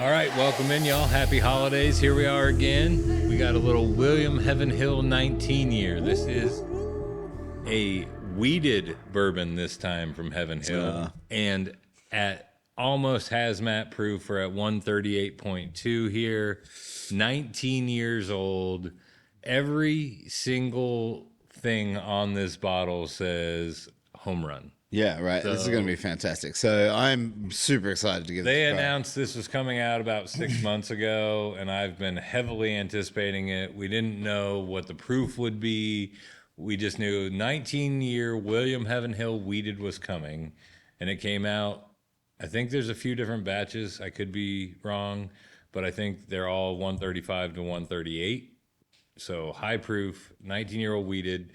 All right, welcome in, y'all. Happy holidays. Here we are again. We got a little William Heavenhill 19 year. This is a wheated bourbon this time from Heavenhill. And at almost hazmat proof, we're at 138.2 here. 19 years old. Every single thing on this bottle says home run. Yeah, right. This is going to be fantastic. So I'm super excited to give They this a try. announced this was coming out about 6 months ago, and I've been heavily anticipating it. We didn't know what the proof would be. We just knew 19-year William Heavenhill Wheated was coming, and it came out. I think there's a few different batches. I could be wrong, but I think they're all 135 to 138. So high proof, 19-year-old wheated.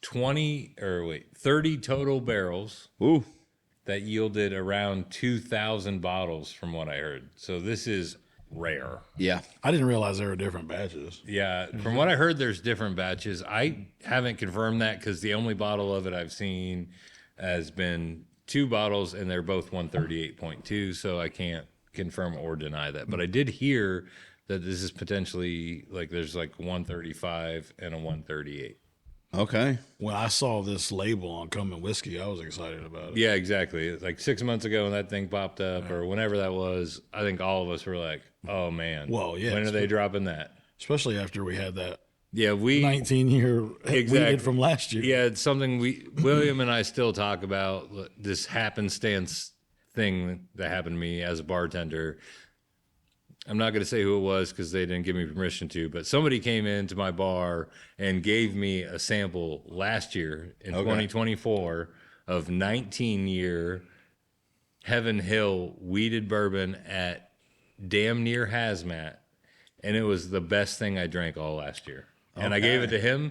30 total barrels. Ooh. That yielded around 2,000 bottles from what I heard. So this is rare. Yeah. I didn't realize there were different batches. Yeah, from what I heard, there's different batches. I haven't confirmed that because the only bottle of it I've seen has been 2 bottles, and they're both 138.2, so I can't confirm or deny that. But I did hear that this is potentially, like, there's like 135 and a 138. Okay. When I saw this label on Common Whiskey, I was excited about it. Yeah, exactly. Like 6 months ago when that thing popped up or whenever that was, I think all of us were like, oh, man. Well, yeah. When are they dropping that? Especially after we had that Yeah, 19-year wheated from last year. Yeah, it's something William and I still talk about, this happenstance thing that happened to me as a bartender. I'm not going to say who it was because they didn't give me permission to, but somebody came into my bar and gave me a sample last year in 2024 of 19-year Heavenhill wheated bourbon at damn near hazmat, and it was the best thing I drank all last year. And I gave it to him.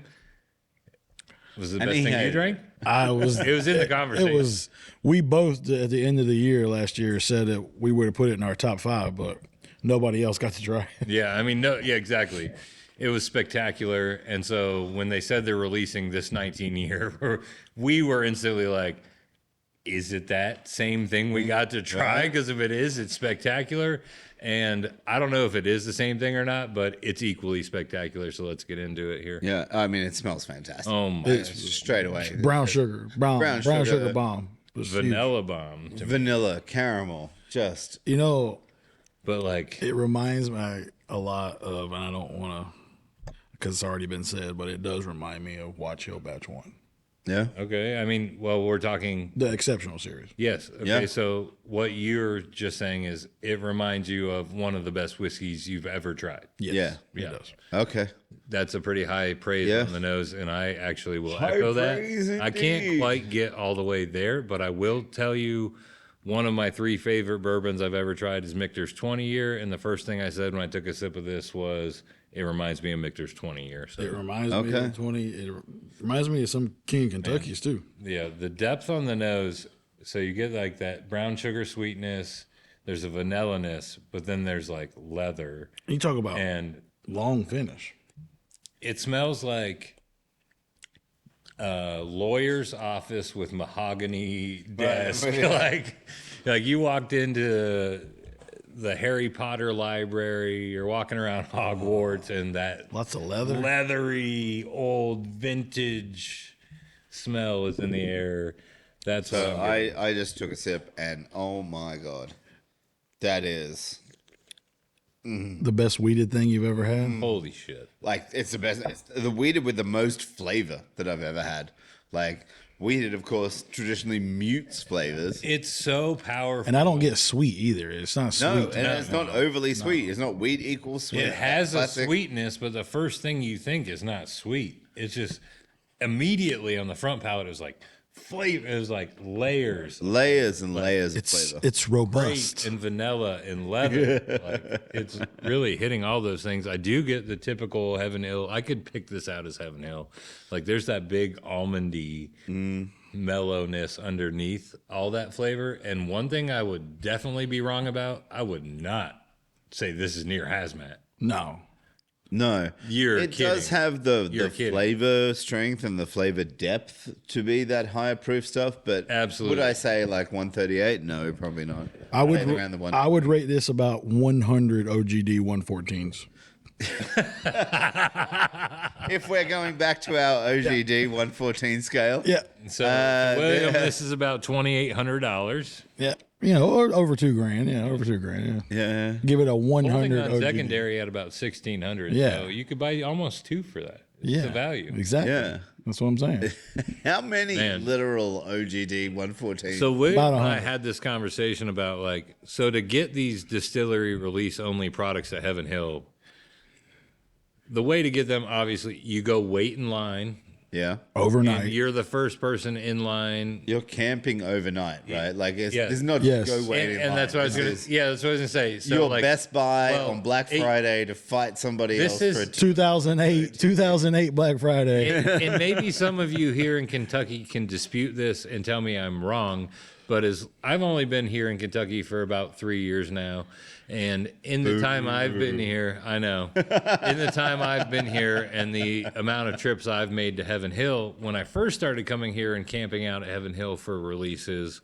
Was it the best thing you drank? I was. It was in the conversation. It was. We both at the end of the year last year said that we would have put it in our top 5, but nobody else got to try it. Yeah, I mean, no, yeah, exactly. It was spectacular. And so when they said they're releasing this 19-year, we were instantly like, is it that same thing we got to try? Because if it is, it's spectacular. And I don't know if it is the same thing or not, but it's equally spectacular. So let's get into it here. Yeah. I mean, it smells fantastic. Oh, my. It's straight away. Brown sugar bomb. Was Vanilla bomb. Vanilla, caramel, just. You know, but like, it reminds me a lot of, and I don't want to, because it's already been said, but it does remind me of Watch Hill Batch 1. Yeah. okay. I mean, well, we're talking. The Exceptional Series. Yes. Okay. Yeah. So what you're just saying is it reminds you of one of the best whiskeys you've ever tried. Yes, Yeah. it does. Okay. That's a pretty high praise Yeah. on the nose, and I actually will High echo praise that. I can't indeed. quite get all the way there, but I will tell you one of my 3 favorite bourbons I've ever tried is Michter's 20 year, and the first thing I said when I took a sip of this was, it reminds me of Michter's 20 year. So It reminds me of 20. It reminds me of some King Kentucky's too. yeah, the depth on the nose, so you get like that brown sugar sweetness, there's a vanilla-ness, but then there's like leather, You talk about and long finish. it smells like a lawyer's office with mahogany desk. like you walked into the Harry Potter library, you're walking around Hogwarts, and that Lots of leather. leathery old vintage smell is in the air. That's what So I'm getting. I just took a sip, and oh my God, that is The best weeded thing you've ever had. Holy shit. like, it's the best. It's the wheated with the most flavor that I've ever had. Like, wheated, of course, traditionally mutes flavors. It's so powerful. And I don't get sweet either. It's not sweet. No, to and me. it's not overly sweet. It's not wheat equals sweet. It has a Classic. sweetness, but the first thing you think is not sweet. It's just immediately on the front palate, it was like flavor. It was like layers. Layers and layers of It's flavor. it's robust. Great and vanilla and leather. Like, it's really hitting all those things. I do get the typical Heavenhill. I could pick this out as Heavenhill. Like, there's that big almondy mellowness underneath all that flavor. And one thing I would definitely be wrong about, I would not say this is near hazmat. No. No, You're it kidding. does have the kidding. flavor strength and the flavor depth to be that higher proof stuff. But Absolutely. would I say like 138? No, probably not. I would Maybe around the one. I would rate this about 100 OGD 114s. If we're going back to our OGD 114 scale, Yeah, So, William, this is about $2,800. yeah, or over $2,000. Yeah, over $2,000. Yeah, yeah. give it a Holding 100 on OGD. secondary at about 1,600. Yeah. So you could buy almost 2 for that. It's Yeah, the value. exactly. Yeah. That's what I'm saying. How many Man. literal OGD 114? So William About and I 100. had this conversation about so to get these distillery release only products at Heavenhill, the way to get them, obviously, you go wait in line. yeah, Overnight. And you're the first person in line. you're camping overnight, right? Like it's, Yeah. this is not Yes. just go wait in And line. that's what I was This gonna. is Yeah, that's what I was gonna say. So your like, Best Buy well, on Black it- Friday to fight somebody This else is- for a 2008 Black Friday. and maybe some of you here in Kentucky can dispute this and tell me I'm wrong, but as I've only been here in Kentucky for about 3 years now, and in the time I've been here, I know, in the time I've been here and the amount of trips I've made to Heaven Hill, when I first started coming here and camping out at Heaven Hill for releases,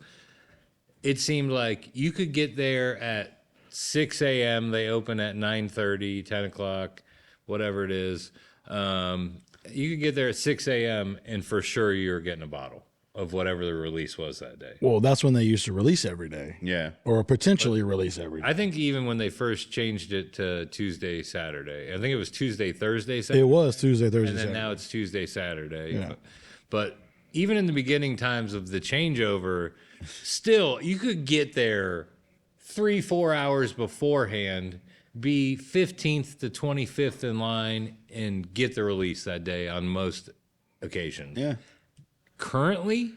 it seemed like you could get there at 6 a.m. They open at 9:30, 10 o'clock, whatever it is. You could get there at 6 a.m. and for sure you're getting a bottle of whatever the release was that day. Well, that's when they used to release every day, yeah. or potentially release every day. I think even when they first changed it to Tuesday, Saturday, I think it was Tuesday, Thursday, Saturday. It was Tuesday, Thursday, And then Saturday. now it's Tuesday, Saturday. Yeah. But even in the beginning times of the changeover, still, you could get there 3-4 hours beforehand, be 15th to 25th in line, and get the release that day on most occasions. Yeah. Currently,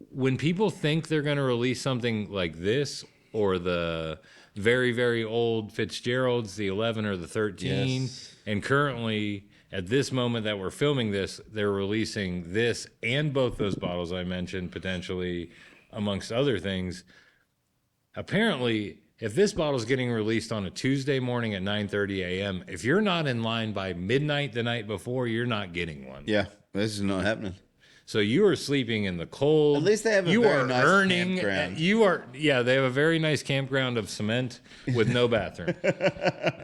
when people think they're going to release something like this or the very, very old Fitzgerald's, the 11 or the 13, Yes. and currently at this moment that we're filming this, they're releasing this and both those bottles I mentioned potentially, amongst other things. Apparently, if this bottle's getting released on a Tuesday morning at 9:30 a.m., if you're not in line by midnight the night before, you're not getting one. Yeah. This is not happening. So you are sleeping in the cold. At least they have a you very are nice earning, campground. You are, yeah, they have a very nice campground of cement with no bathroom.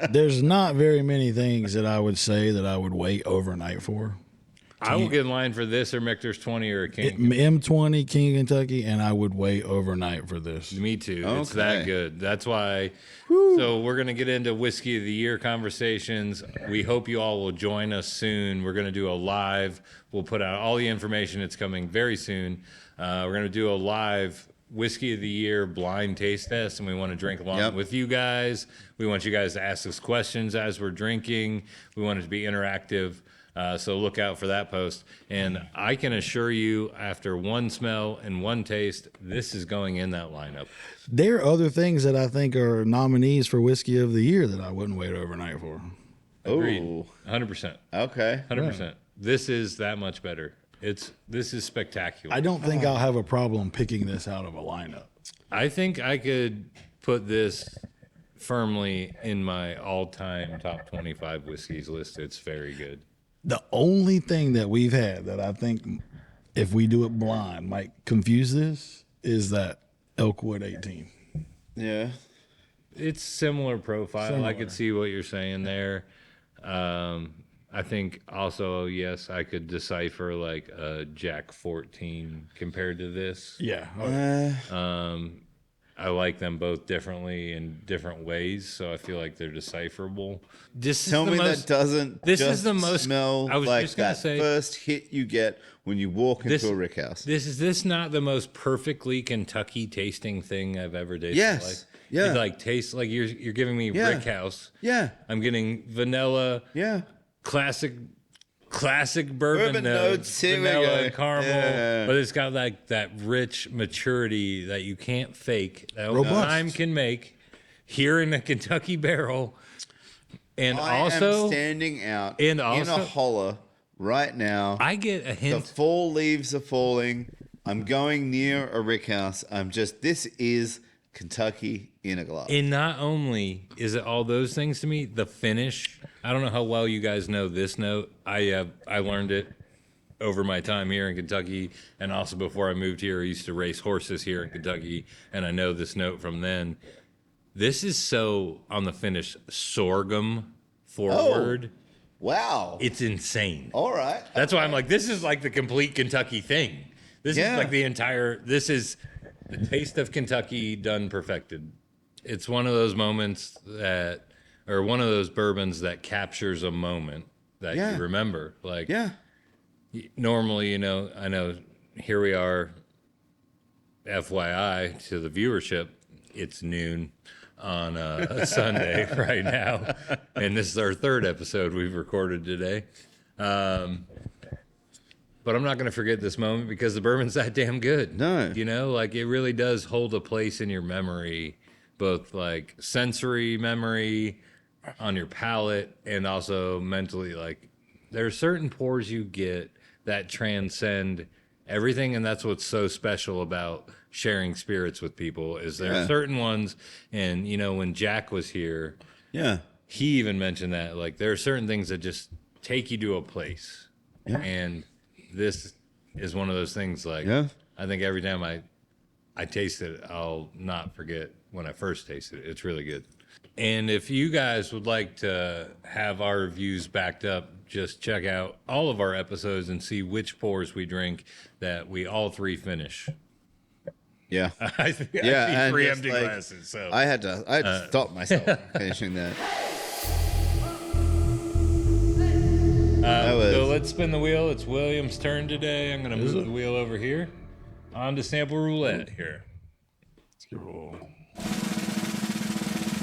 There's not very many things that I would say that I would wait overnight for. I will get in line for this or Michter's 20 or a King. M20 King of Kentucky, and I would wait overnight for this. Me too. It's Okay. that good. That's why. So we're going to get into Whiskey of the Year conversations. We hope you all will join us soon. We're going to do a live. We'll put out all the information. It's coming very soon. We're going to do a live Whiskey of the Year blind taste test, and we want to drink along Yep. with you guys. We want you guys to ask us questions as we're drinking. We want it to be interactive. So look out for that post. And I can assure you, after one smell and one taste, this is going in that lineup. There are other things that I think are nominees for Whiskey of the Year that I wouldn't wait overnight for. Agreed. Oh. 100%. Okay. 100%. This is that much better. This is spectacular. I don't think I'll have a problem picking this out of a lineup. I think I could put this firmly in my all-time top 25 whiskeys list. It's very good. The only thing that we've had that I think, if we do it blind, might confuse this is that Elkwood 18. Yeah. It's similar profile. I Similar. could see what you're saying there. I think also, yes, I could decipher like a Jack 14 compared to this. Yeah. I like them both differently in different ways, so I feel like they're decipherable. This Tell is the me most, that doesn't this is just the most- smell I was like just gonna that say- first hit you get when you walk into a rick house. Is this not the most perfectly Kentucky tasting thing I've ever tasted? Yes. Like, Yeah. It like tastes like you're giving me Yeah. Rick House. Yeah. I'm getting vanilla, Yeah. classic bourbon Bourbon notes, notes, here we vanilla go. and caramel, Yeah. but it's got like that rich maturity that you can't fake, that only Robust. time can make here in a Kentucky barrel. And I also, am standing out and in also- a holler right now. I get a The hint. fall leaves are falling. I'm going near a rick house. This is Kentucky in a glass. And not only is it all those things to me, the finish. I don't know how well you guys know this note. I learned it over my time here in Kentucky, and also before I moved here, I used to race horses here in Kentucky, and I know this note from then. This is so on the finish sorghum forward. Wow. It's insane. All right. That's why I'm like, this is like the complete Kentucky thing. This is like this is the taste of Kentucky done perfected. It's one of those moments or one of those bourbons that captures a moment that you remember. Like, normally, I know here we are, FYI to the viewership, it's noon on a Sunday right now. And this is our third episode we've recorded today. But I'm not going to forget this moment because the bourbon's that damn good. No. Like it really does hold a place in your memory, both like sensory memory on your palate and also mentally. Like there are certain pours you get that transcend everything, and that's what's so special about sharing spirits with people is there are certain ones, and when Jack was here, he even mentioned that like there are certain things that just take you to a place, and this is one of those things. Like I think every time I taste it, I'll not forget when I first tasted it. It's really good. And if you guys would like to have our reviews backed up, just check out all of our episodes and see which pours we drink that we all three finish. Yeah. I see and three just, empty like, glasses. So I had to stop myself finishing that. So let's spin the wheel. It's William's turn today. I'm going to move the wheel over here. On to sample roulette here. Let's give it a roll.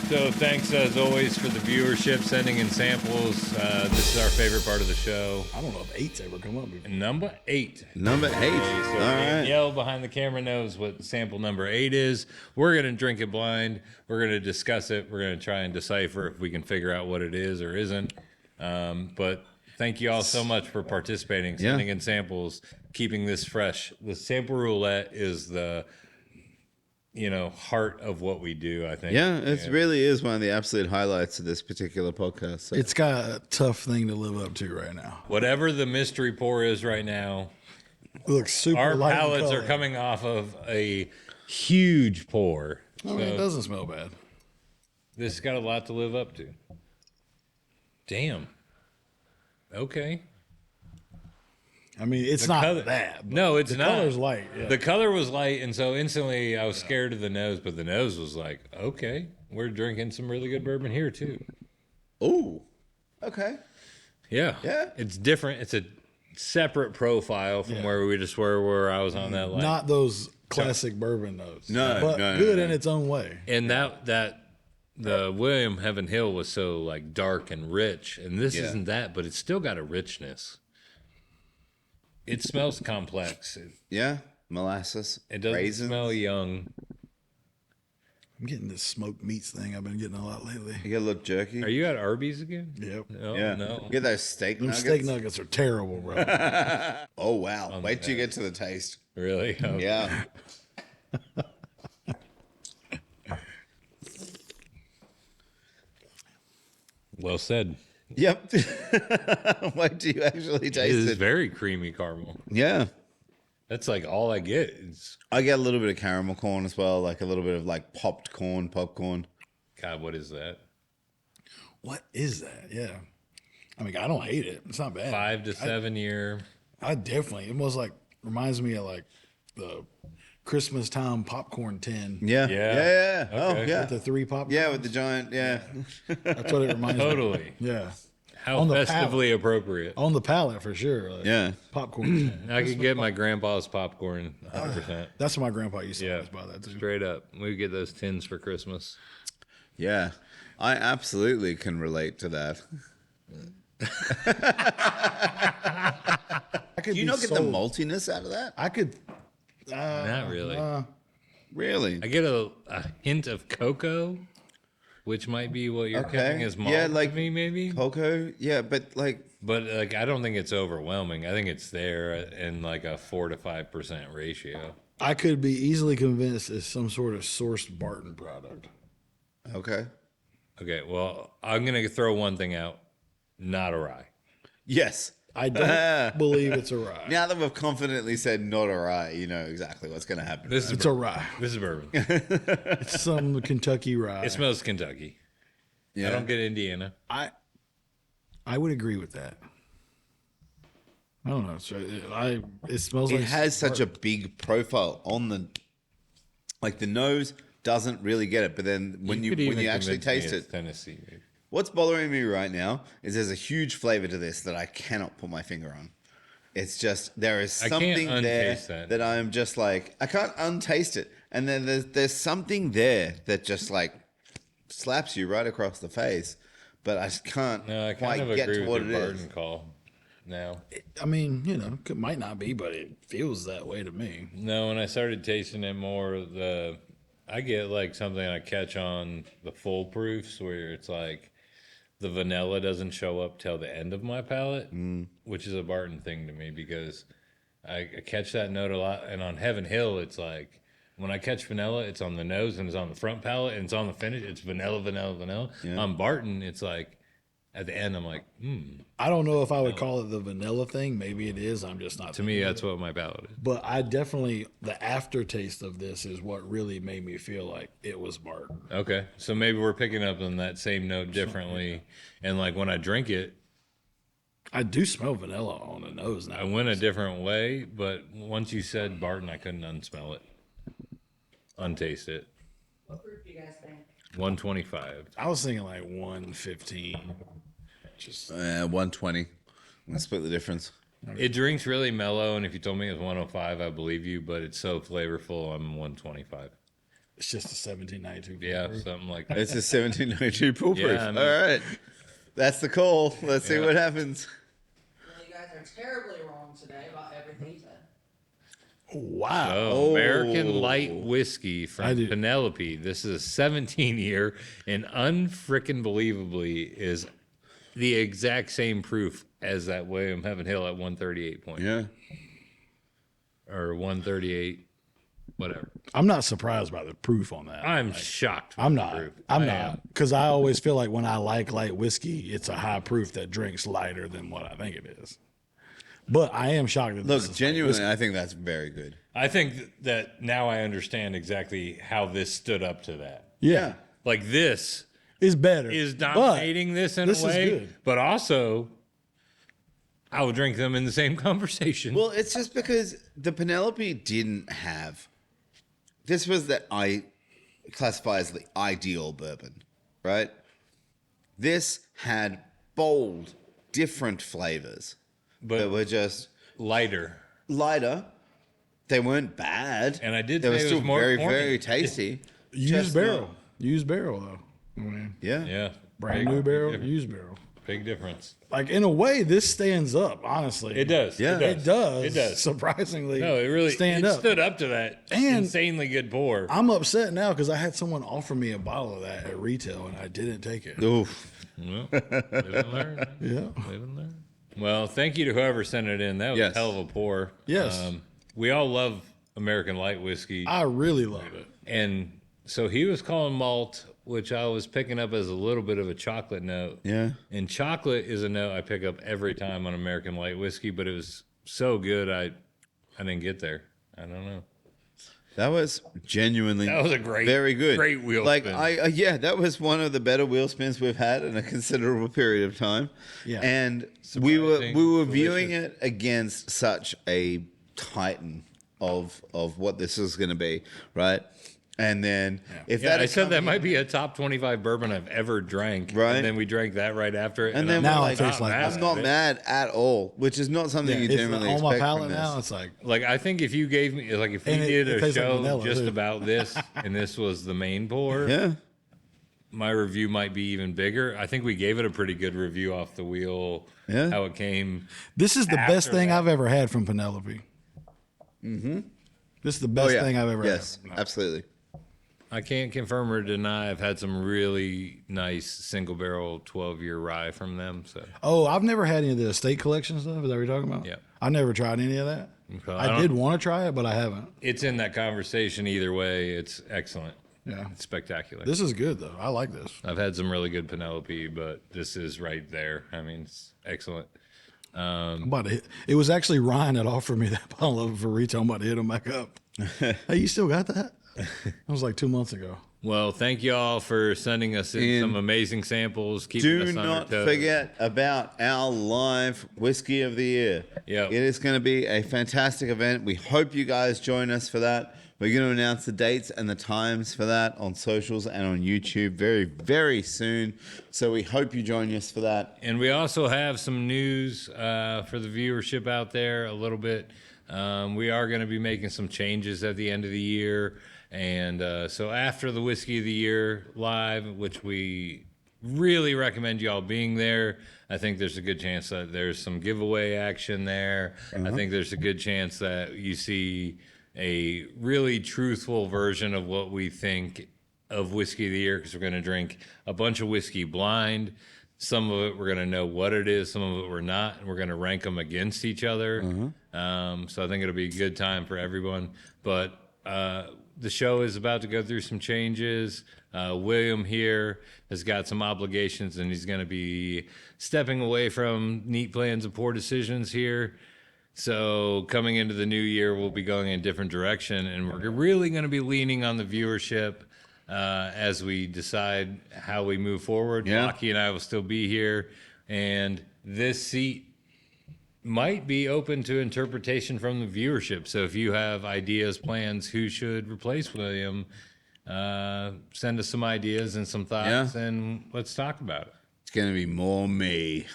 So thanks as always for the viewership, sending in samples. This is our favorite part of the show. I don't know if 8's ever come up before. Number 8. Number 8. So All right. Danielle behind the camera knows what sample number 8 is. We're going to drink it blind. We're going to discuss it. We're going to try and decipher if we can figure out what it is or isn't. But thank you all so much for participating, sending in samples, keeping this fresh. The sample roulette is the heart of what we do, I think. Yeah, it really is one of the absolute highlights of this particular podcast. So. It's got a tough thing to live up to right now. Whatever the mystery pour is right now, It looks super our light in palates are color. coming off of a huge pour. I mean, it doesn't smell bad. This has got a lot to live up to. Damn. Okay. I mean, it's not color- bad. but No, it's the not. color's light. Yeah. The color was light, and so instantly I was scared of the nose, but the nose was like, okay, we're drinking some really good bourbon here too. Ooh. Okay. Yeah. Yeah. It's different. It's a separate profile from where we just were, where I was on that line. Not those classic bourbon notes. No, but no, good no. in its own way. And the William Heavenhill was so like dark and rich, and this isn't that, but it's still got a richness. It smells complex. Yeah. Molasses. It doesn't raisins. smell young. I'm getting this smoked meats thing I've been getting a lot lately. You get a little jerky. Are you at Arby's again? Yep. No, Yeah. no. Get those steak Them nuggets. steak nuggets are terrible, bro. Oh, wow. Wait till you get to the taste. Really? Okay. Yeah. Well said. Yep. Wait till you actually It taste is it. very creamy caramel. Yeah. That's like all I get. It's, I get a little bit of caramel corn as well, like a little bit of like popped corn, popcorn. God, what is that? What is that? Yeah. I mean, I don't hate it. It's not bad. 5 to 7 year. I definitely. It was like reminds me of like the Christmas time popcorn tin. Yeah. Yeah. Yeah. Oh, Okay. yeah. With the 3 popcorn. Yeah, with the giant, yeah. That's what it reminds me. Totally. Yeah. How On the festively appropriate. On the palate for sure. Like Yeah. Popcorn tin. I could get my grandpa's popcorn 100%. That's what my grandpa used to Yeah. always buy that too. Straight up. We would get those tins for Christmas. Yeah. I absolutely can relate to that. I could Do you be not get the sold. maltiness out of that? I could. Not really. Really? I get a hint of cocoa, which might be what you're Okay. catching as malt Yeah, to like- me, maybe. Cocoa? Yeah, but like, But like, I don't think it's overwhelming. I think it's there in like a 4 to 5% ratio. I could be easily convinced it's some sort of sourced Barton product. okay. Okay, well, I'm gonna throw one thing out. not a rye. Yes. I don't believe it's a rye. Now that we've confidently said not a rye, you know exactly what's going to happen. This is It's a rye. This is bourbon. It's some Kentucky rye. It smells Kentucky. Yeah. I don't get Indiana. I would agree with that. I don't know. It smells It like has such a big profile on the nose doesn't really get it, but then when you actually taste it, Tennessee. Maybe. what's bothering me right now is there's a huge flavor to this that I cannot put my finger on. It's just there is something there that I'm just like I can't untaste it, and then there's something there that just like slaps you right across the face, but I just can't No, I quite kind of get agree to with what your it Barton is. call. Now, I mean, you know, it might not be, but it feels that way to me. no, when I started tasting it more, I get like something I catch on the full proofs where it's like the vanilla doesn't show up till the end of my palate, which is a Barton thing to me because I catch that note a lot. And on Heavenhill, it's like when I catch vanilla, it's on the nose and it's on the front palate and it's on the finish. It's vanilla, vanilla, vanilla. Yeah. On Barton, it's like at the end, I'm like, I don't know if I would call it the vanilla thing. Maybe it is. I'm just not. To me, that's what my palate is. But I definitely, the aftertaste of this is what really made me feel like it was Barton. Okay, so maybe we're picking up on that same note differently, and like when I drink it, I do smell vanilla on the nose now. I went a different way. But once you said Barton, I couldn't unsmell it, untaste it. What proof do you guys think? 125. I was thinking like 115. Just 120. I'm gonna split the difference. It drinks really mellow, and if you told me it was 105, I believe you. But it's so flavorful, I'm 125. it's just a 1792. Yeah, something like that. It's a 1792 pool proof. I mean- All right, that's the call. Let's see Yeah. what happens. Well, you guys are terribly wrong today about everything you said. Wow. Oh, American Light Whiskey I from do. Penelope. This is a 17-year, and unfrickin' believably is the exact same proof as that William Heavenhill at 138 point. Yeah. Or 138, whatever. I'm not surprised by the proof on that. I'm shocked. I'm with the not. proof. I'm I not. am. Because I always feel like when I like light whiskey, it's a high proof that drinks lighter than what I think it is. But I am shocked that this Look, is genuinely, I think that's very good. I think that now I understand exactly how this stood up to that. Yeah. Like this It's better. is But dominating this in this a is way, good. but also I would drink them in the same conversation. Well, it's just because the Penelope didn't have. This was that I classify as the ideal bourbon, right? This had bold, different flavors that but were just lighter. lighter. They weren't bad, And I did They say were it was still more very, corny. very tasty. used Just barrel. not- Used barrel, though. I mean, Yeah. Yeah. brand new barrel, used barrel. Big difference. Like, in a way, this stands up, honestly. It does. Yeah. It does. It does. Surprisingly. No, it really stand it up. stood up to that And- insanely good pour. I'm upset now because I had someone offer me a bottle of that at retail and I didn't take it. Oof. Well, live and learn. Yeah. Live and learn. Well, thank you to whoever sent it in. That was Yes. a hell of a pour. Yes. We all love American light whiskey. I really love it. And so he was calling malt, which I was picking up as a little bit of a chocolate note. Yeah. And chocolate is a note I pick up every time on American light whiskey, but it was so good I didn't get there. I don't know. That was genuinely That was a very good. great wheel like spin. yeah, that was one of the better wheel spins we've had in a considerable period of time. Yeah. And we were Surprising, viewing delicious. it against such a titan of what this is going to be, right? And then if Yeah, that I had said come that in- might be a top 25 bourbon I've ever drank. Right. And then we drank that right after it. And then I'm Now we're it like, tastes like I'm that. not mad at all, which is not something you It's generally on expect my palate from this. now. It's like, like, I think if you gave me, like, if we And it did a tastes like show vanilla, just too. about this and this was the main pour, Yeah. my review might be even bigger. I think we gave it a pretty good review off the wheel, Yeah. how it came. this is the best After thing that. I've ever had from Penelope. Mm-hmm. This is the best thing I've ever Yes, had. absolutely. I can't confirm or deny. I've had some really nice single barrel 12-year rye from them. So Oh, I've never had any of the estate collection stuff. Is that what you're talking about? Yeah. I never tried any of that. Okay, I did want to try it, but I haven't. it's in that conversation either way. It's excellent. Yeah. It's spectacular. This is good though. I like this. I've had some really good Penelope, but this is right there. I mean, it's excellent. I'm about to hit. It was actually Ryan that offered me that bottle of it for retail. I'm about to hit him back up. Hey, you still got that? That was like 2 months ago. Well, thank you all for sending us in some amazing samples. Keeping us on our toes. Do not forget about our live Whiskey of the Year. Yep. It is going to be a fantastic event. We hope you guys join us for that. We're going to announce the dates and the times for that on socials and on YouTube very, very soon. So we hope you join us for that. And we also have some news for the viewership out there a little bit. We are going to be making some changes at the end of the year. And so after the Whiskey of the Year live, which we really recommend you all being there, I think there's a good chance that there's some giveaway action there. I think there's a good chance that you see a really truthful version of what we think of Whiskey of the Year, because we're going to drink a bunch of whiskey blind. Some of it we're going to know what it is, some of it we're not, and we're going to rank them against each other. So I think it'll be a good time for everyone. But the show is about to go through some changes. William here has got some obligations, and he's going to be stepping away from Neat Plans and Poor Decisions here. So coming into the new year, we'll be going in a different direction, and we're really going to be leaning on the viewership as we decide how we move forward. Yeah. Lockie and I will still be here, and this seat might be open to interpretation from the viewership. So if you have ideas, plans, who should replace William, send us some ideas and some thoughts, and let's talk about it. It's going to be more me.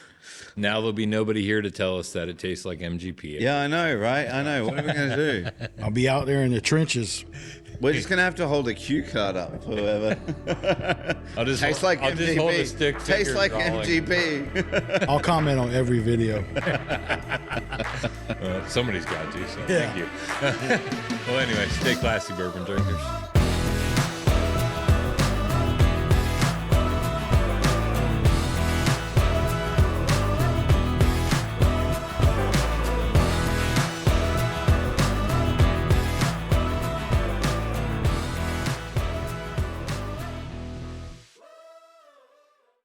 Now there'll be nobody here to tell us that it tastes like MGP. Yeah, I know, right? I know. What are we going to do? I'll be out there in the trenches. We're just going to have to hold a cue card up for whoever. I'll just Tastes like I'll MGP. just hold a stick Tastes like drawing. MGP. I'll comment on every video. Somebody's got to, so Yeah. thank you. Well, anyway, stay classy, bourbon drinkers.